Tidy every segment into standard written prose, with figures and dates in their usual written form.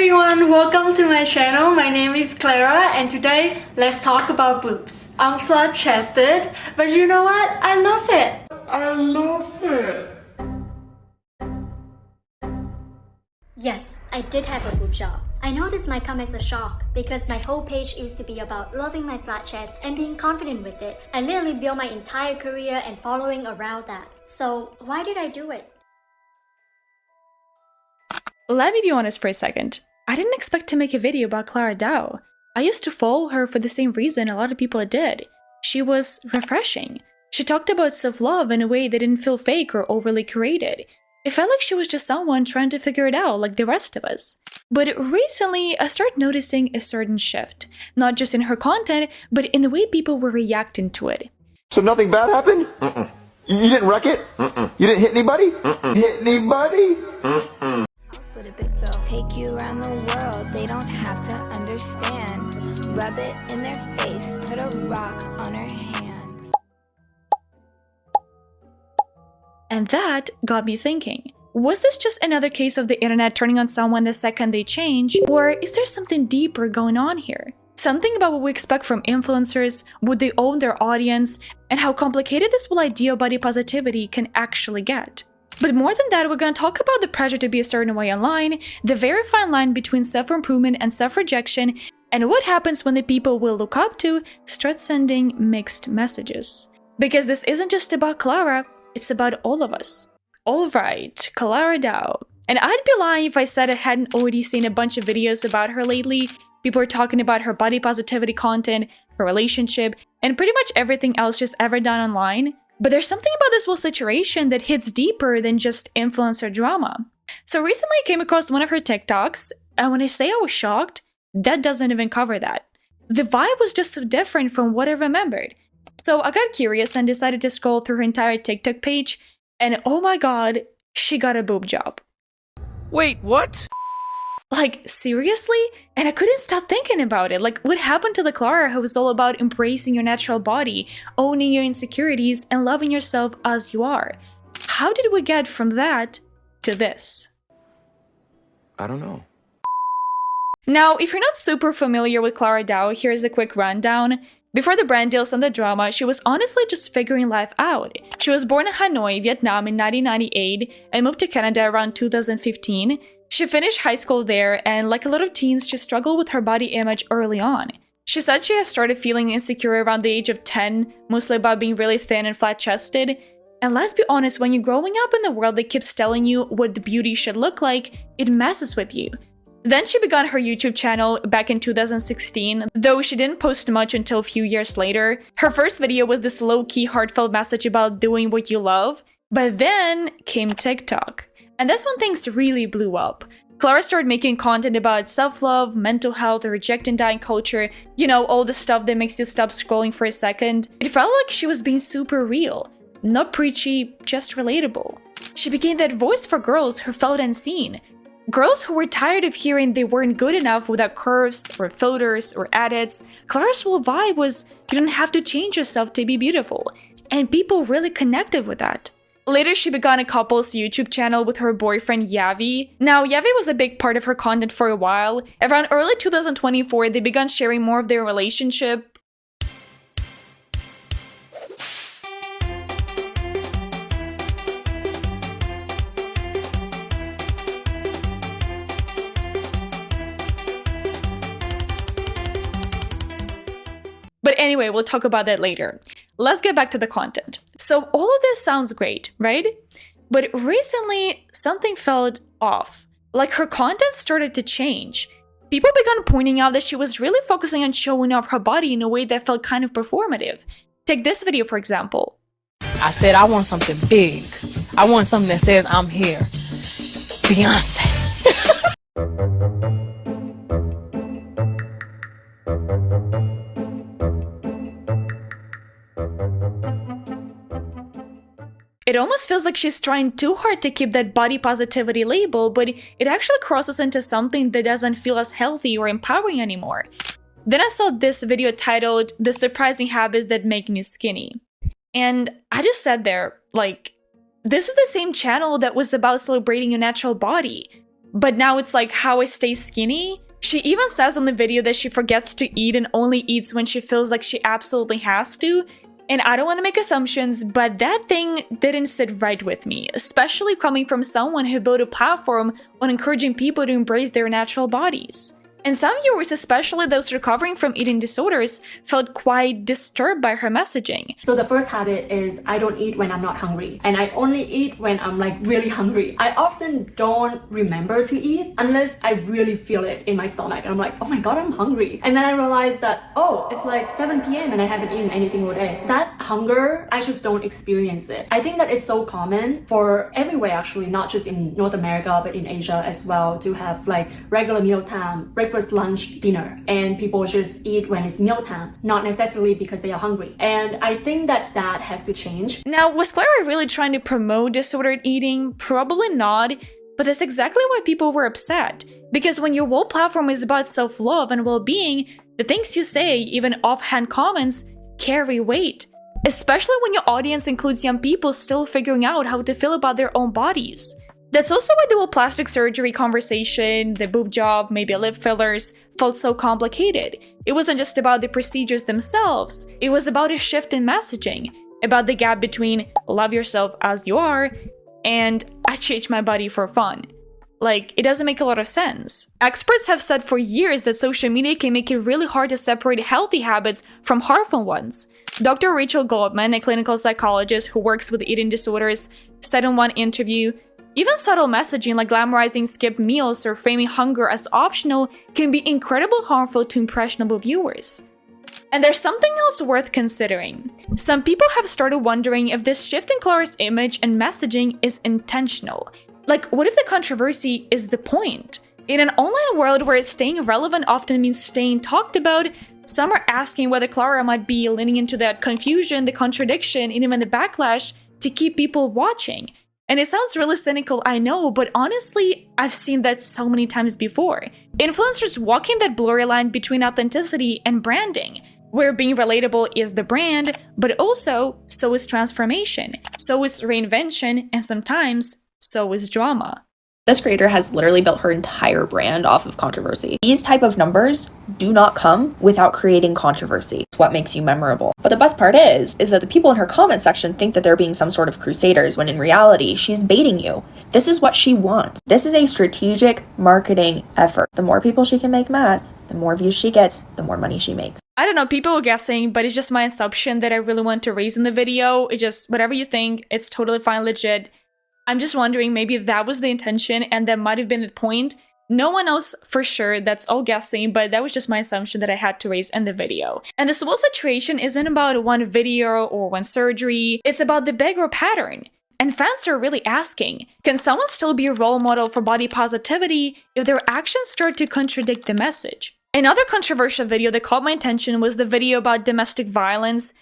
everyone, welcome to my channel. My name is Clara and today let's talk about boobs. I'm flat-chested, but you know what? I love it. I love it. Yes, I did have a boob job. I know this might come as a shock because my whole page used to be about loving my flat chest and being confident with it. I literally built my entire career and following around that. So why did I do it? Let me be honest for a second. I didn't expect to make a video about Clara Dao. I used to follow her for the same reason a lot of people did. She was refreshing. She talked about self-love in a way that didn't feel fake or overly curated. It felt like she was just someone trying to figure it out like the rest of us. But recently, I started noticing a certain shift. Not just in her content, but in the way people were reacting to it. So nothing bad happened? You didn't wreck it? You didn't hit anybody? Hit anybody? Split a big bill. Take you around the world, they don't have to understand. Rub it in their face, put a rock on her hand. And that got me thinking. Was this just another case of the internet turning on someone the second they change? Or is there something deeper going on here? Something about what we expect from influencers, would they own their audience, and how complicated this whole idea of body positivity can actually get. But more than that, we're going to talk about the pressure to be a certain way online, the very fine line between self-improvement and self-rejection, and what happens when the people we'll look up to start sending mixed messages. Because this isn't just about Clara, it's about all of us. Alright, Clara Dao. And I'd be lying if I said I hadn't already seen a bunch of videos about her lately. People are talking about her body positivity content, her relationship, and pretty much everything else she's ever done online. But there's something about this whole situation that hits deeper than just influencer drama. So recently I came across one of her TikToks, and when I say I was shocked, that doesn't even cover that. The vibe was just so different from what I remembered. So I got curious and decided to scroll through her entire TikTok page, and oh my god, she got a boob job. Wait, what? Like, seriously? And I couldn't stop thinking about it. Like, what happened to the Clara who was all about embracing your natural body, owning your insecurities, and loving yourself as you are? How did we get from that to this? I don't know. Now, if you're not super familiar with Clara Dao, here's a quick rundown. Before the brand deals and the drama, she was honestly just figuring life out. She was born in Hanoi, Vietnam in 1998 and moved to Canada around 2015. She finished high school there, and like a lot of teens, she struggled with her body image early on. She said she had started feeling insecure around the age of 10, mostly about being really thin and flat-chested. And let's be honest, when you're growing up in the world that keeps telling you what the beauty should look like, it messes with you. Then she began her YouTube channel back in 2016, though she didn't post much until a few years later. Her first video was this low-key heartfelt message about doing what you love. But then came TikTok. And that's when things really blew up. Clara started making content about self-love, mental health, rejecting diet culture, you know, all the stuff that makes you stop scrolling for a second. It felt like she was being super real. Not preachy, just relatable. She became that voice for girls who felt unseen. Girls who were tired of hearing they weren't good enough without curves or filters or edits. Clara's whole vibe was, you don't have to change yourself to be beautiful. And people really connected with that. Later, she began a couple's YouTube channel with her boyfriend Javi. Now, Javi was a big part of her content for a while. Around early 2024, they began sharing more of their relationship. But anyway, we'll talk about that later. Let's get back to the content. So all of this sounds great, right? But recently, something felt off. Like her content started to change. People began pointing out that she was really focusing on showing off her body in a way that felt kind of performative. Take this video, for example. I said I want something big. I want something that says I'm here. Beyonce. It almost feels like she's trying too hard to keep that body positivity label, but it actually crosses into something that doesn't feel as healthy or empowering anymore. Then I saw this video titled, "The Surprising Habits That Make Me Skinny." And I just sat there, like, this is the same channel that was about celebrating your natural body. but now it's like how I stay skinny. She even says on the video that she forgets to eat and only eats when she feels like she absolutely has to. And I don't want to make assumptions, but that thing didn't sit right with me, especially coming from someone who built a platform on encouraging people to embrace their natural bodies. And some viewers, especially those recovering from eating disorders, felt quite disturbed by her messaging. So the first habit is I don't eat when I'm not hungry, and I only eat when I'm like really hungry. I often don't remember to eat unless I really feel it in my stomach. I'm like, oh my god, I'm hungry. And then I realize that, oh, it's like 7 p.m. and I haven't eaten anything all day. That hunger, I just don't experience it. I think that is so common for everywhere actually, not just in North America, but in Asia as well, to have like regular mealtime, breakfast, lunch, dinner, and people just eat when it's mealtime, not necessarily because they are hungry. And I think that that has to change. Now, was Clara really trying to promote disordered eating? Probably not, but that's exactly why people were upset. Because when your whole platform is about self-love and well-being, the things you say, even offhand comments, carry weight. Especially when your audience includes young people still figuring out how to feel about their own bodies. That's also why the whole plastic surgery conversation, the boob job, maybe lip fillers, felt so complicated. It wasn't just about the procedures themselves, it was about a shift in messaging, about the gap between love yourself as you are and I change my body for fun. Like, it doesn't make a lot of sense. Experts have said for years that social media can make it really hard to separate healthy habits from harmful ones. Dr. Rachel Goldman, a clinical psychologist who works with eating disorders, said in one interview, even subtle messaging like glamorizing skipped meals or framing hunger as optional can be incredibly harmful to impressionable viewers. And there's something else worth considering. Some people have started wondering if this shift in Clara's image and messaging is intentional. Like, what if the controversy is the point? In an online world where staying relevant often means staying talked about, some are asking whether Clara might be leaning into that confusion, the contradiction, and even the backlash to keep people watching. And it sounds really cynical, I know, but honestly, I've seen that so many times before. Influencers walking that blurry line between authenticity and branding, where being relatable is the brand, but also, so is transformation, so is reinvention, and sometimes, so is drama. This creator has literally built her entire brand off of controversy. These type of numbers do not come without creating controversy. It's what makes you memorable. But the best part is that the people in her comment section think that they're being some sort of crusaders, when in reality, she's baiting you. This is what she wants. This is a strategic marketing effort. The more people she can make mad, the more views she gets, the more money she makes. I don't know, people are guessing, but it's just my assumption that I really want to raise in the video. It just, whatever you think, it's totally fine, legit. I'm just wondering, maybe that was the intention and that might have been the point. No one knows for sure, that's all guessing, but that was just my assumption that I had to raise in the video. And this whole situation isn't about one video or one surgery, it's about the bigger pattern. And fans are really asking, can someone still be a role model for body positivity if their actions start to contradict the message? Another controversial video that caught my attention was the video about domestic violence.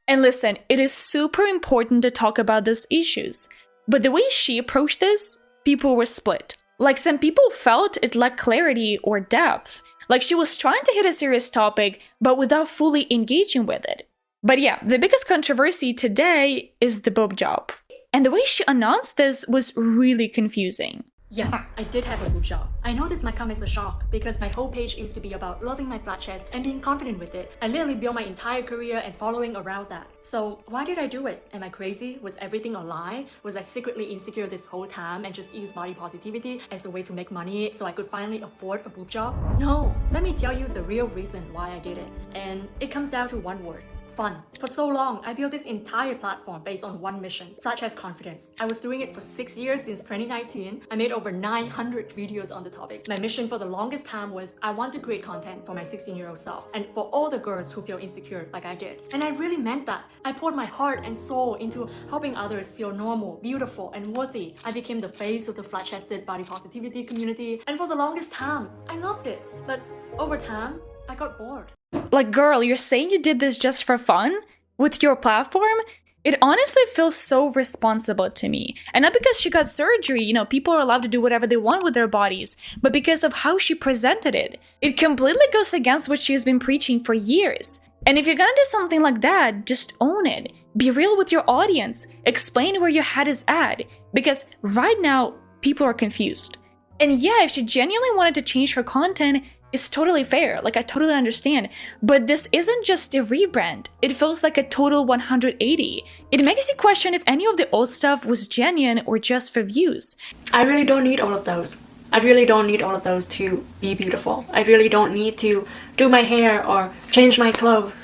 And listen, it is super important to talk about those issues. But the way she approached this, people were split. Like, some people felt it lacked clarity or depth. Like, she was trying to hit a serious topic, but without fully engaging with it. But yeah, the biggest controversy today is the boob job. And the way she announced this was really confusing. Yes, I did have a boob job. I know this might come as a shock because my whole page used to be about loving my flat chest and being confident with it. I literally built my entire career and following around that. So why did I do it? Am I crazy? Was everything a lie? Was I secretly insecure this whole time and just use body positivity as a way to make money so I could finally afford a boob job? No, let me tell you the real reason why I did it. And it comes down to one word. Fun. For so long, I built this entire platform based on one mission, flat chest confidence. I was doing it for 6 years since 2019. I made over 900 videos on the topic. My mission for the longest time was I want to create content for my 16-year-old self and for all the girls who feel insecure like I did. And I really meant that. I poured my heart and soul into helping others feel normal, beautiful, and worthy. I became the face of the flat-chested body positivity community, and for the longest time, I loved it. But over time, I got bored. Like, girl, you're saying you did this just for fun? With your platform? It honestly feels so responsible to me. And not because she got surgery, you know, people are allowed to do whatever they want with their bodies, but because of how she presented it. It completely goes against what she has been preaching for years. And if you're gonna do something like that, just own it. Be real with your audience. Explain where your head is at. Because right now, people are confused. And yeah, if she genuinely wanted to change her content, it's totally fair. Like, I totally understand. But this isn't just a rebrand. It feels like a total 180. It makes you question if any of the old stuff was genuine or just for views. I really don't need all of those. I really don't need all of those to be beautiful. I really don't need to do my hair or change my clothes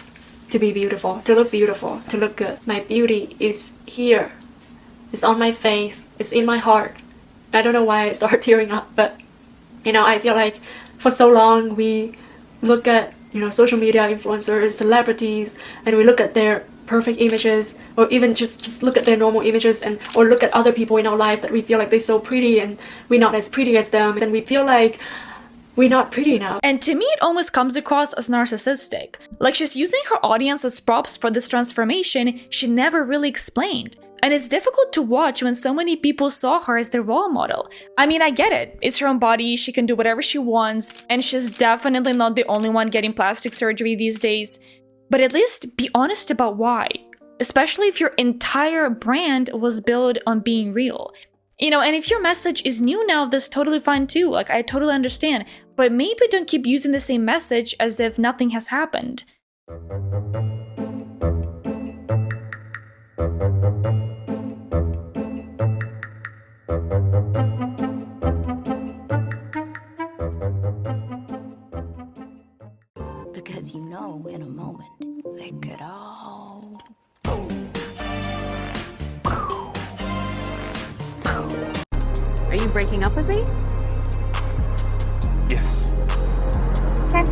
to be beautiful, to look good. My beauty is here. It's on my face. It's in my heart. I don't know why I start tearing up, but I feel like for so long we look at social media influencers, celebrities, and we look at their perfect images, or even just look at their normal images, or look at other people in our life that we feel like they're so pretty and we're not as pretty as them, and we feel like we're not pretty enough. And to me, it almost comes across as narcissistic. Like she's using her audience as props for this transformation she never really explained. And it's difficult to watch when so many people saw her as their role model. I mean, I get it. It's her own body, she can do whatever she wants, and she's definitely not the only one getting plastic surgery these days. But at least be honest about why. Especially if your entire brand was built on being real. And if your message is new now, that's totally fine too. Like, I totally understand. But maybe don't keep using the same message as if nothing has happened. Because in a moment, they could all... Are you breaking up with me? Yes. Okay.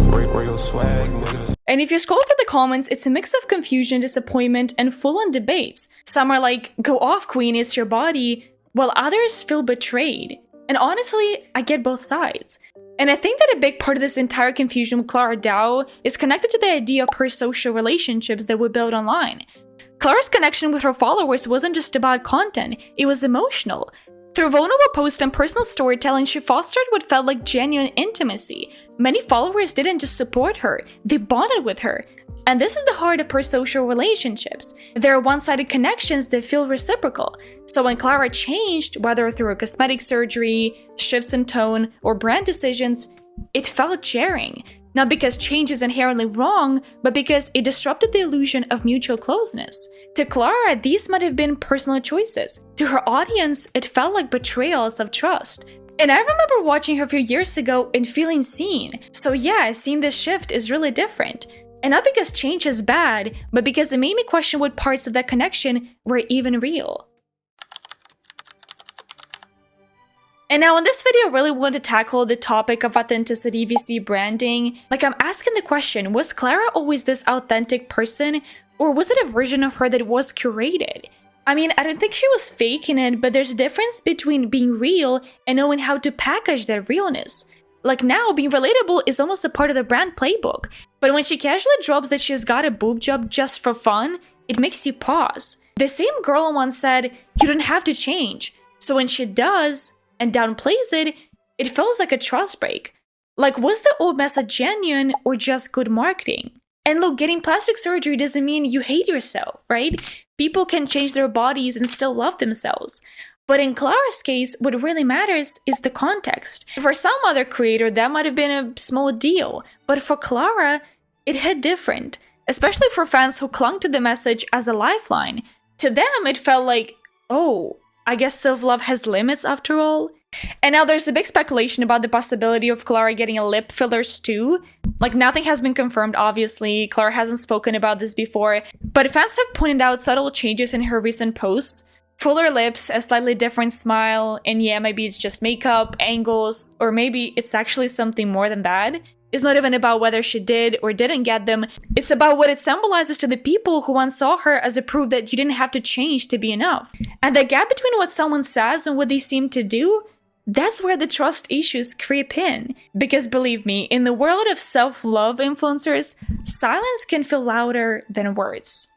Where your swag, niggas? And if you scroll through the comments, it's a mix of confusion, disappointment, and full-on debates. Some are like, go off, queen, it's your body, while others feel betrayed. And honestly, I get both sides. And I think that a big part of this entire confusion with Clara Dao is connected to the idea of parasocial relationships that we build online. Clara's connection with her followers wasn't just about content, it was emotional. Through vulnerable posts and personal storytelling, she fostered what felt like genuine intimacy. Many followers didn't just support her, they bonded with her. And this is the heart of parasocial relationships. There are one-sided connections that feel reciprocal. So when Clara changed, whether through a cosmetic surgery, shifts in tone, or brand decisions, it felt jarring. Not because change is inherently wrong, but because it disrupted the illusion of mutual closeness. To Clara, these might have been personal choices. To her audience, it felt like betrayals of trust. And I remember watching her a few years ago and feeling seen. So yeah, seeing this shift is really different. And not because change is bad, but because it made me question what parts of that connection were even real. And now in this video, I really want to tackle the topic of authenticity VC branding. Like, I'm asking the question, was Clara always this authentic person, or was it a version of her that was curated? I mean, I don't think she was faking it, but there's a difference between being real and knowing how to package that realness. Like now, being relatable is almost a part of the brand playbook, but when she casually drops that she's got a boob job just for fun, it makes you pause. The same girl once said, you don't have to change. So when she does, and downplays it, it feels like a trust break. Like, was the old message genuine or just good marketing? And look, getting plastic surgery doesn't mean you hate yourself, right? People can change their bodies and still love themselves. But in Clara's case, what really matters is the context. For some other creator, that might have been a small deal, but for Clara, it hit different, especially for fans who clung to the message as a lifeline. To them, it felt like, oh, I guess self-love has limits after all. And now there's a big speculation about the possibility of Clara getting a lip fillers too. Like, nothing has been confirmed, obviously. Clara hasn't spoken about this before, but fans have pointed out subtle changes in her recent posts. Fuller lips, a slightly different smile, and yeah, maybe it's just makeup, angles, or maybe it's actually something more than that. It's not even about whether she did or didn't get them, it's about what it symbolizes to the people who once saw her as a proof that you didn't have to change to be enough. And the gap between what someone says and what they seem to do, that's where the trust issues creep in. Because believe me, in the world of self-love influencers, silence can feel louder than words.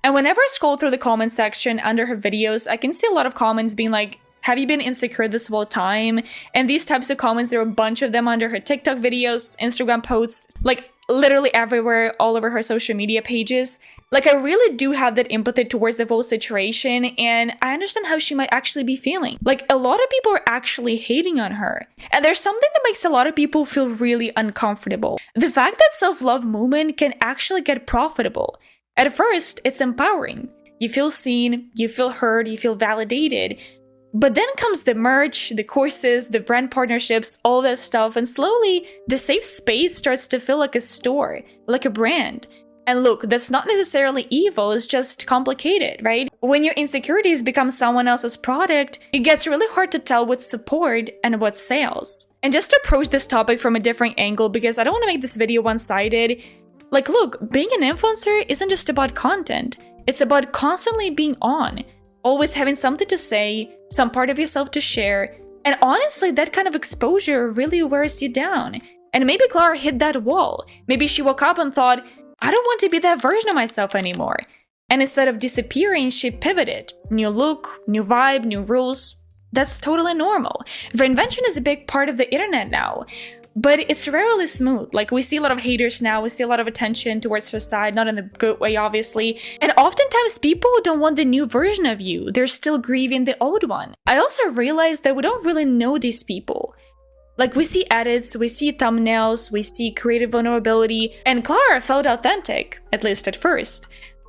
And whenever I scroll through the comment section under her videos, I can see a lot of comments being like, Have you been insecure this whole time? And these types of comments, there are a bunch of them under her TikTok videos, Instagram posts, like literally everywhere, all over her social media pages. Like, I really do have that empathy towards the whole situation, and I understand how she might actually be feeling. Like, a lot of people are actually hating on her. And there's something that makes a lot of people feel really uncomfortable. The fact that self-love movement can actually get profitable. At first, it's empowering. You feel seen, you feel heard, you feel validated. But then comes the merch, the courses, the brand partnerships, all that stuff, and slowly, the safe space starts to feel like a store, like a brand. And look, that's not necessarily evil, it's just complicated, right? When your insecurities become someone else's product, it gets really hard to tell what's support and what's sales. And just to approach this topic from a different angle, because I don't want to make this video one-sided, like, look, being an influencer isn't just about content, it's about constantly being on, always having something to say, some part of yourself to share, and honestly, that kind of exposure really wears you down. And maybe Clara hit that wall. Maybe she woke up and thought, I don't want to be that version of myself anymore. And instead of disappearing, she pivoted. New look, new vibe, new rules. That's totally normal. Reinvention is a big part of the internet now. But it's rarely smooth. Like, we see a lot of haters now, we see a lot of attention towards her side, not in the good way, obviously. And oftentimes people don't want the new version of you. They're still grieving the old one. I also realized that we don't really know these people. Like, we see edits, we see thumbnails, we see creative vulnerability, and Clara felt authentic, at least at first.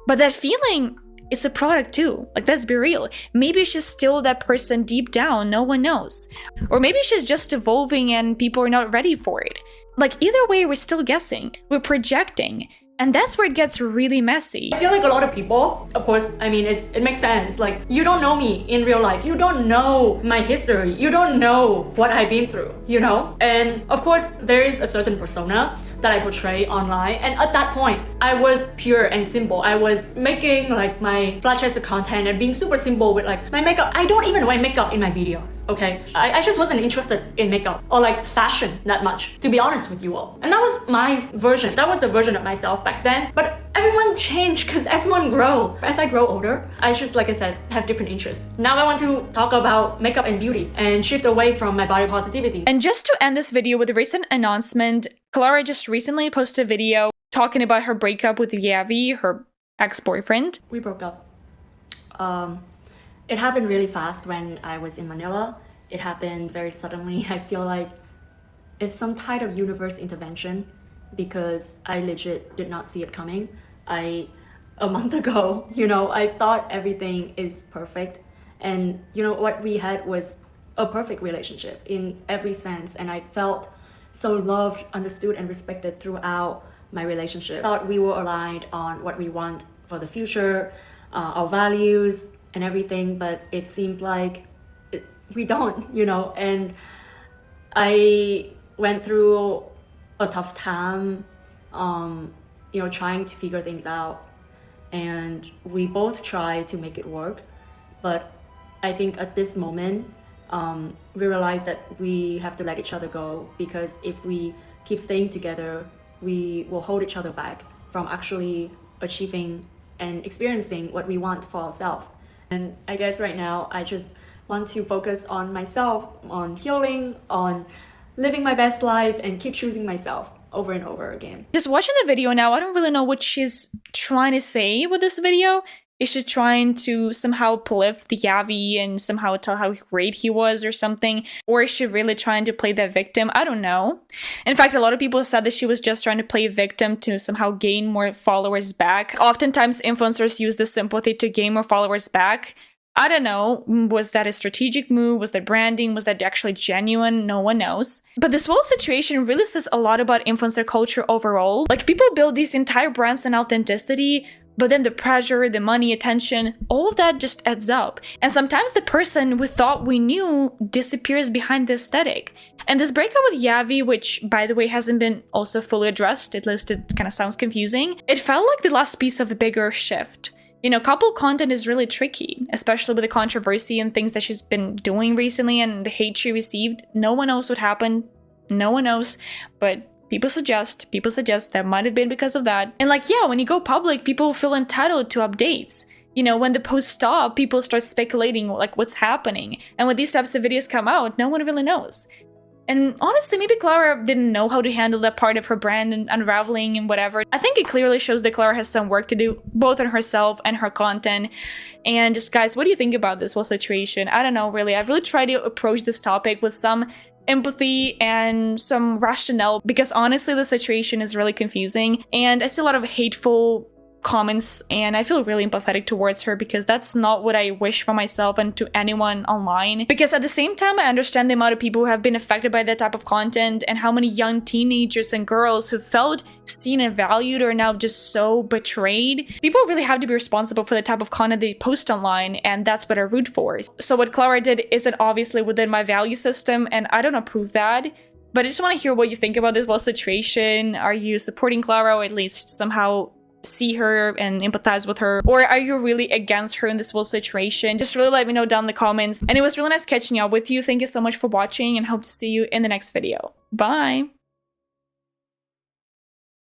But that feeling, it's a product too. Like, let's be real. Maybe she's still that person deep down, no one knows. Or maybe she's just evolving and people are not ready for it. Like, either way, we're still guessing. We're projecting. And that's where it gets really messy. I feel like a lot of people, of course, I mean, it makes sense. Like, you don't know me in real life. You don't know my history. You don't know what I've been through, you know? And of course, there is a certain persona that I portray online. And at that point, I was pure and simple. I was making like my flat chested content and being super simple with like my makeup. I don't even wear makeup in my videos, okay? I just wasn't interested in makeup or like fashion that much, to be honest with you all. And that was my version. That was the version of myself back then. But everyone changed because everyone grow. As I grow older, I just, like I said, have different interests. Now I want to talk about makeup and beauty and shift away from my body positivity. And just to end this video with a recent announcement, Clara just recently posted a video talking about her breakup with Javi, her ex-boyfriend. We broke up. It happened really fast when I was in Manila. It happened very suddenly. I feel like it's some type of universe intervention because I legit did not see it coming. A month ago, you know, I thought everything is perfect. And you know, what we had was a perfect relationship in every sense. And I felt so loved, understood, and respected throughout my relationship. I thought we were aligned on what we want for the future, our values and everything, but it seemed like we don't, you know. And I went through a tough time, you know, trying to figure things out. And we both tried to make it work. But I think at this moment, we realized that we have to let each other go, because if we keep staying together, we will hold each other back from actually achieving and experiencing what we want for ourselves. And I guess right now, I just want to focus on myself, on healing, on living my best life, and keep choosing myself over and over again. Just watching the video now, I don't really know what she's trying to say with this video. Is she trying to somehow uplift the Javi and somehow tell how great he was or something? Or is she really trying to play that victim? I don't know. In fact, a lot of people said that she was just trying to play victim to somehow gain more followers back. Oftentimes, influencers use this sympathy to gain more followers back. I don't know, was that a strategic move? Was that branding? Was that actually genuine? No one knows. But this whole situation really says a lot about influencer culture overall. Like, people build these entire brands on authenticity, but then the pressure, the money, attention, all of that just adds up. And sometimes the person we thought we knew disappears behind the aesthetic. And this breakup with Javi, which by the way hasn't been also fully addressed, at least it kind of sounds confusing, it felt like the last piece of a bigger shift. You know, couple content is really tricky, especially with the controversy and things that she's been doing recently and the hate she received. No one knows what happened. No one knows, but people suggest that might have been because of that. And like, yeah, when you go public, people feel entitled to updates. you know, when the posts stop, people start speculating like what's happening. And when these types of videos come out, no one really knows. And honestly, maybe Clara didn't know how to handle that part of her brand and unraveling and whatever. I think it clearly shows that Clara has some work to do, both on herself and her content. And just guys, what do you think about this whole situation? I don't know, really. I've really tried to approach this topic with some empathy and some rationale, because honestly, the situation is really confusing. And I see a lot of hateful comments, and I feel really empathetic towards her, because that's not what I wish for myself and to anyone online. Because at the same time, I understand the amount of people who have been affected by that type of content, and how many young teenagers and girls who felt seen and valued are now just so betrayed. People really have to be responsible for the type of content they post online, and that's what I root for. So what Clara did isn't obviously within my value system, and I don't approve that. But I just want to hear what you think about this whole situation. Are you supporting Clara, or at least somehow see her and empathize with her, or are you really against her in this whole situation? Just really let me know down in the comments. And it was really nice catching up with you. Thank you so much for watching, and hope to see you in the next video. Bye!